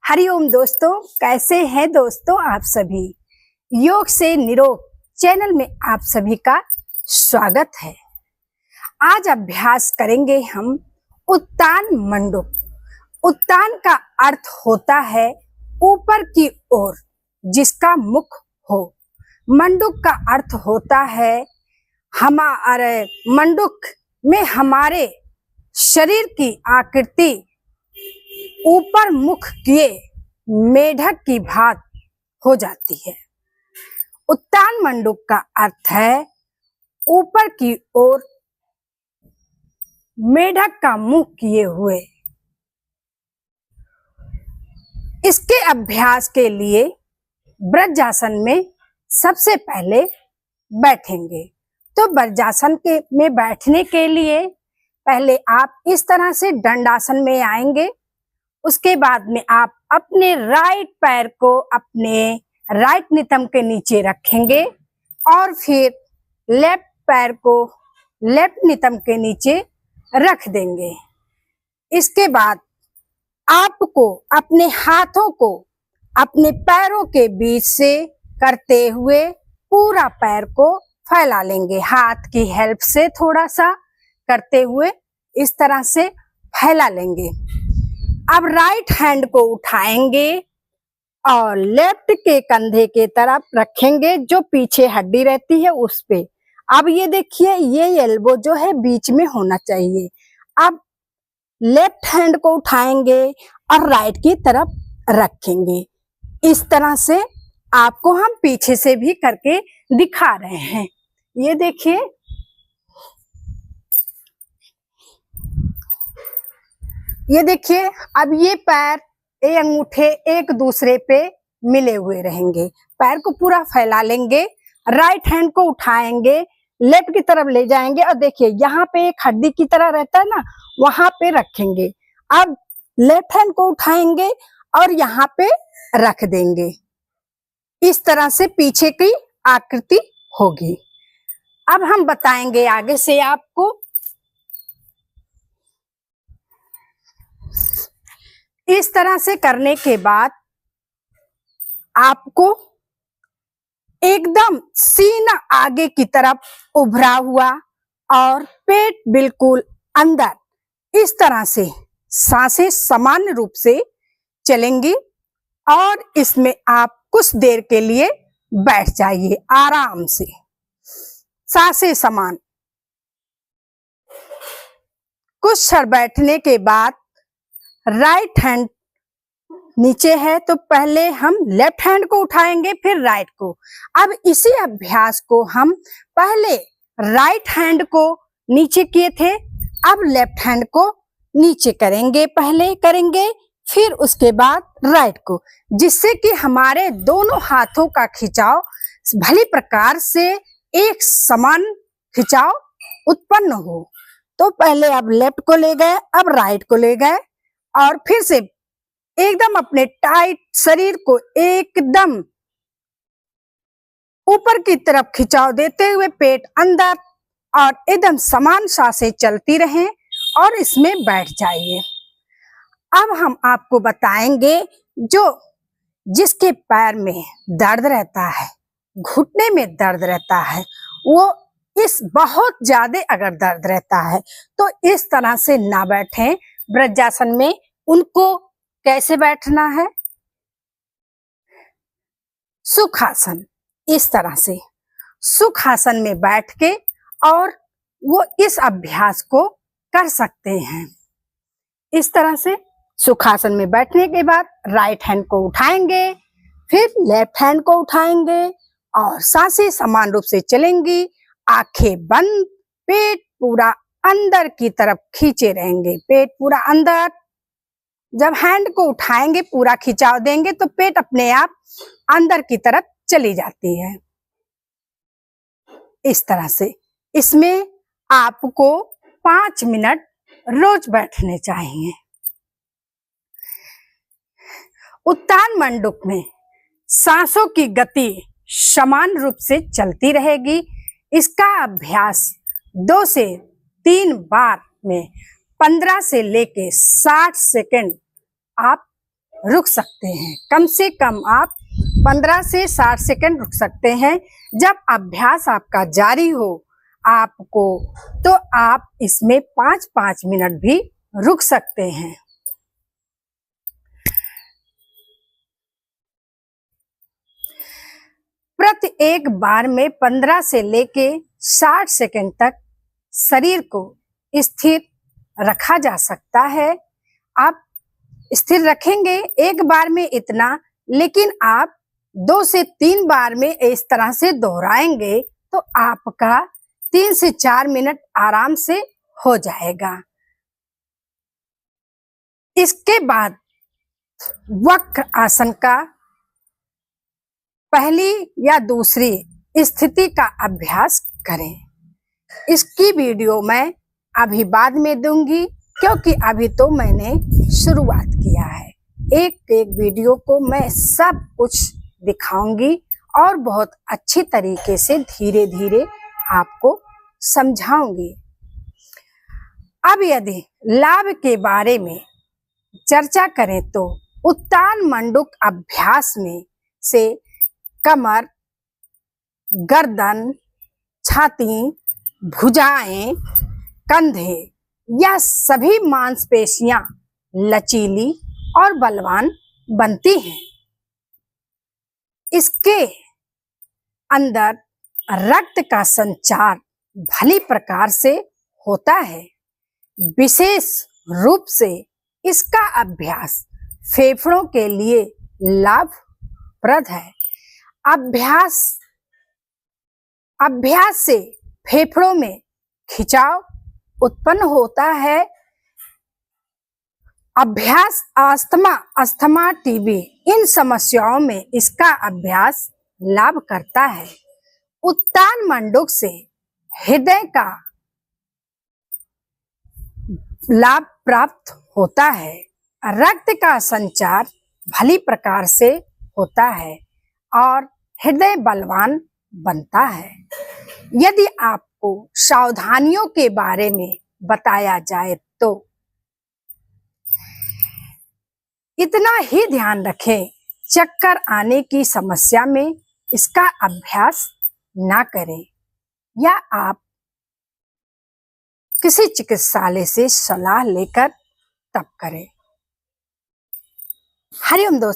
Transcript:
हरिओम दोस्तों, कैसे हैं दोस्तों आप सभी। योग से निरोग चैनल में आप सभी का स्वागत है। आज अभ्यास करेंगे हम उत्तान मंडूक। उत्तान का अर्थ होता है ऊपर की ओर जिसका मुख हो। मंडूक का अर्थ होता है हमारे मंडूक में हमारे शरीर की आकृति ऊपर मुख किए मेढक की भात हो जाती है। उत्तान मंडूक का अर्थ है ऊपर की ओर मेढक का मुख किए हुए। इसके अभ्यास के लिए वज्रासन में सबसे पहले बैठेंगे। तो वज्रासन में बैठने के लिए पहले आप इस तरह से दंडासन में आएंगे। उसके बाद में आप अपने राइट पैर को अपने राइट नितंब के नीचे रखेंगे और फिर लेफ्ट पैर को लेफ्ट नितंब के नीचे रख देंगे। इसके बाद आपको अपने हाथों को अपने पैरों के बीच से करते हुए पूरा पैर को फैला लेंगे। हाथ की हेल्प से थोड़ा सा करते हुए इस तरह से फैला लेंगे। अब राइट हैंड को उठाएंगे और लेफ्ट के कंधे के तरफ रखेंगे, जो पीछे हड्डी रहती है उस पे। अब ये देखिए, ये एल्बो जो है बीच में होना चाहिए। अब लेफ्ट हैंड को उठाएंगे और राइट की तरफ रखेंगे। इस तरह से आपको हम पीछे से भी करके दिखा रहे हैं। ये देखिए, ये देखिए, अब ये पैर ये अंगूठे एक दूसरे पे मिले हुए रहेंगे। पैर को पूरा फैला लेंगे, राइट हैंड को उठाएंगे, लेफ्ट की तरफ ले जाएंगे और देखिए यहाँ पे एक हड्डी की तरह रहता है ना, वहां पे रखेंगे। अब लेफ्ट हैंड को उठाएंगे और यहाँ पे रख देंगे। इस तरह से पीछे की आकृति होगी। अब हम बताएंगे आगे से आपको। इस तरह से करने के बाद आपको एकदम सीना आगे की तरफ उभरा हुआ और पेट बिल्कुल अंदर, इस तरह से सांसें सामान्य रूप से चलेंगी और इसमें आप कुछ देर के लिए बैठ जाइए आराम से, सांसें समान। कुछ क्षण बैठने के बाद राइट हैंड नीचे है तो पहले हम लेफ्ट हैंड को उठाएंगे, फिर राइट को। अब इसी अभ्यास को हम पहले राइट हैंड को नीचे किए थे, अब लेफ्ट हैंड को नीचे करेंगे, पहले करेंगे फिर उसके बाद राइट को, जिससे कि हमारे दोनों हाथों का खिंचाव भली प्रकार से एक समान खिंचाव उत्पन्न हो। तो पहले अब लेफ्ट को ले गए, अब राइट को ले गए और फिर से एकदम अपने टाइट शरीर को एकदम ऊपर की तरफ खिंचाव देते हुए पेट अंदर और एकदम समान सांसें चलती रहें और इसमें बैठ जाइए। अब हम आपको बताएंगे जिसके पैर में दर्द रहता है, घुटने में दर्द रहता है, वो इस बहुत ज्यादा अगर दर्द रहता है तो इस तरह से ना बैठें वज्रासन में। उनको कैसे बैठना है? सुखासन, इस तरह से सुखासन में बैठ के और वो इस अभ्यास को कर सकते हैं। इस तरह से सुखासन में बैठने के बाद राइट हैंड को उठाएंगे, फिर लेफ्ट हैंड को उठाएंगे और सांसें समान रूप से चलेंगी। आंखें बंद, पेट पूरा अंदर की तरफ खींचे रहेंगे, पेट पूरा अंदर। जब हैंड को उठाएंगे पूरा खिंचाव देंगे तो पेट अपने आप अंदर की तरफ चली जाती है। इस तरह से इसमें आपको 5 मिनट रोज बैठने चाहिए। उत्तान मंडूक में सांसों की गति समान रूप से चलती रहेगी। इसका अभ्यास 2 से 3 बार में 15 से लेके 60 सेकंड आप रुक सकते हैं। कम से कम आप 15 से 60 सेकंड रुक सकते हैं। जब अभ्यास आपका जारी हो आपको, तो आप इसमें 5-5 मिनट भी रुक सकते हैं। प्रति एक बार में 15 से लेके 60 सेकंड तक शरीर को स्थिर रखा जा सकता है। आप स्थिर रखेंगे एक बार में इतना, लेकिन आप 2 से 3 बार में इस तरह से दोहराएंगे तो आपका 3 से 4 मिनट आराम से हो जाएगा। इसके बाद वक्र आसन का पहली या दूसरी स्थिति का अभ्यास करें। इसकी वीडियो मैं अभी बाद में दूंगी, क्योंकि अभी तो मैंने शुरुआत किया है। एक एक वीडियो को मैं सब कुछ दिखाऊंगी और बहुत अच्छी तरीके से धीरे धीरे आपको समझाऊंगी। अब यदि लाभ के बारे में चर्चा करें तो उत्तान मंडूक अभ्यास में से कमर, गर्दन, छाती, भुजाएं, कंधे यह सभी मांसपेशियां लचीली और बलवान बनती हैं। इसके अंदर रक्त का संचार भली प्रकार से होता है। विशेष रूप से इसका अभ्यास फेफड़ों के लिए लाभप्रद है। अभ्यास से फेफड़ों में खिंचाव उत्पन्न होता है। अभ्यास अस्थमा, टीबी इन समस्याओं में इसका अभ्यास लाभ करता है। उत्तान मंडूक से हृदय का लाभ प्राप्त होता है। रक्त का संचार भली प्रकार से होता है और हृदय बलवान बनता है। यदि आपको सावधानियों के बारे में बताया जाए तो इतना ही ध्यान रखें, चक्कर आने की समस्या में इसका अभ्यास ना करें या आप किसी चिकित्सालय से सलाह लेकर तब करें। हरिओम दोस्तों।